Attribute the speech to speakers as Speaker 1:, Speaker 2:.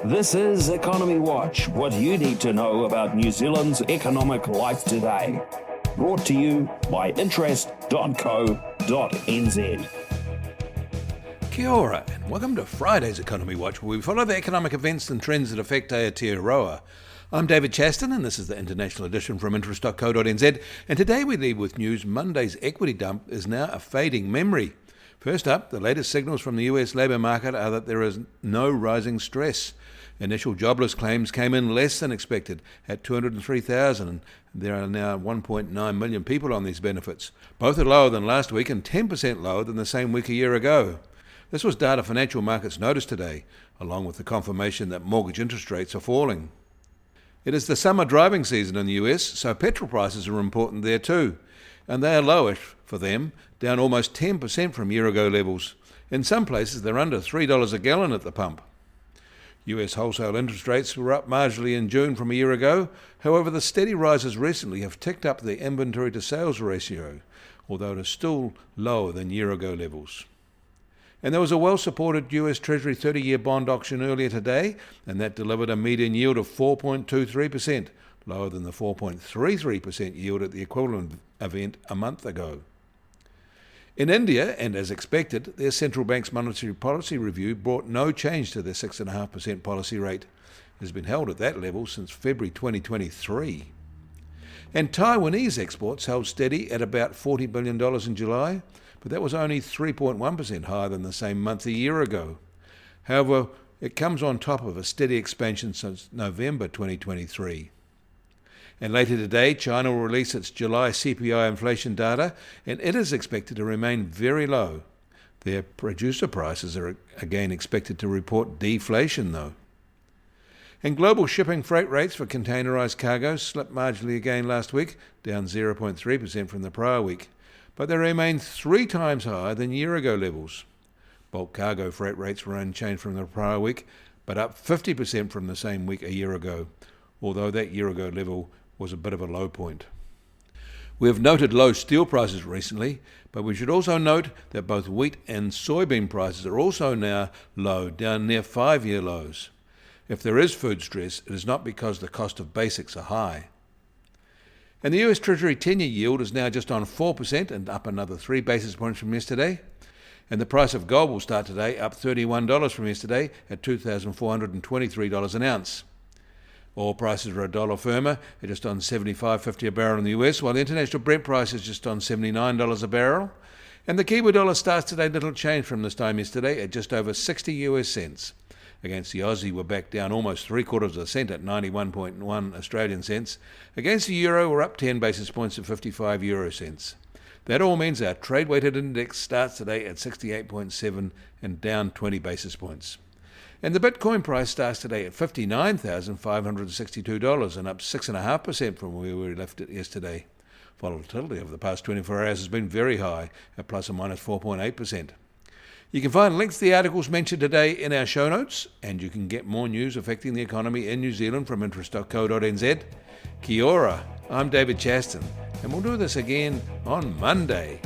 Speaker 1: This is Economy Watch, what you need to know about New Zealand's economic life today. Brought to you by interest.co.nz.
Speaker 2: Kia ora, and welcome to Friday's Economy Watch, where we follow the economic events and trends that affect Aotearoa. I'm David Chaston, and this is the international edition from interest.co.nz, and today we leave with news Monday's equity dump is now a fading memory. First up, the latest signals from the US labour market are that there is no rising stress. Initial jobless claims came in less than expected at 203,000, and there are now 1.9 million people on these benefits. Both are lower than last week and 10% lower than the same week a year ago. This was data financial markets noticed today, along with the confirmation that mortgage interest rates are falling. It is the summer driving season in the US, so petrol prices are important there too, and they are lowish for them, down almost 10% from year-ago levels. In some places, they're under $3 a gallon at the pump. US wholesale interest rates were up marginally in June from a year ago. However, the steady rises recently have ticked up the inventory-to-sales ratio, although it is still lower than year-ago levels. And there was a well-supported US Treasury 30-year bond auction earlier today, and that delivered a median yield of 4.23%, lower than the 4.33% yield at the equivalent event a month ago. In India, and as expected, their central bank's monetary policy review brought no change to their 6.5% policy rate. It has been held at that level since February 2023. And Taiwanese exports held steady at about $40 billion in July, but that was only 3.1% higher than the same month a year ago. However, it comes on top of a steady expansion since November 2023. And later today, China will release its July CPI inflation data, and it is expected to remain very low. Their producer prices are again expected to report deflation, though. And global shipping freight rates for containerized cargoes slipped marginally again last week, down 0.3% from the prior week, but they remain 3 times higher than year-ago levels. Bulk cargo freight rates were unchanged from the prior week, but up 50% from the same week a year ago, although that year-ago level was a bit of a low point. We have noted low steel prices recently, but we should also note that both wheat and soybean prices are also now low, down near 5-year lows. If there is food stress, it is not because the cost of basics are high. And the US Treasury 10-year yield is now just on 4% and up another 3 basis points from yesterday. And the price of gold will start today up $31 from yesterday at $2,423 an ounce. Oil prices are $1 firmer at just on $75.50 a barrel in the US, while the international Brent price is just on $79 a barrel. And the Kiwi dollar starts today little change from this time yesterday at just over 60 US cents. Against the Aussie, we're back down almost 0.75 cent at 91.1 Australian cents. Against the euro, we're up 10 basis points at 55 euro cents. That all means our trade-weighted index starts today at 68.7 and down 20 basis points. And the Bitcoin price starts today at $59,562 and up 6.5% from where we left it yesterday. Volatility over the past 24 hours has been very high at plus or minus 4.8%. You can find links to the articles mentioned today in our show notes, and you can get more news affecting the economy in New Zealand from interest.co.nz. Kia ora, I'm David Chaston, and we'll do this again on Monday.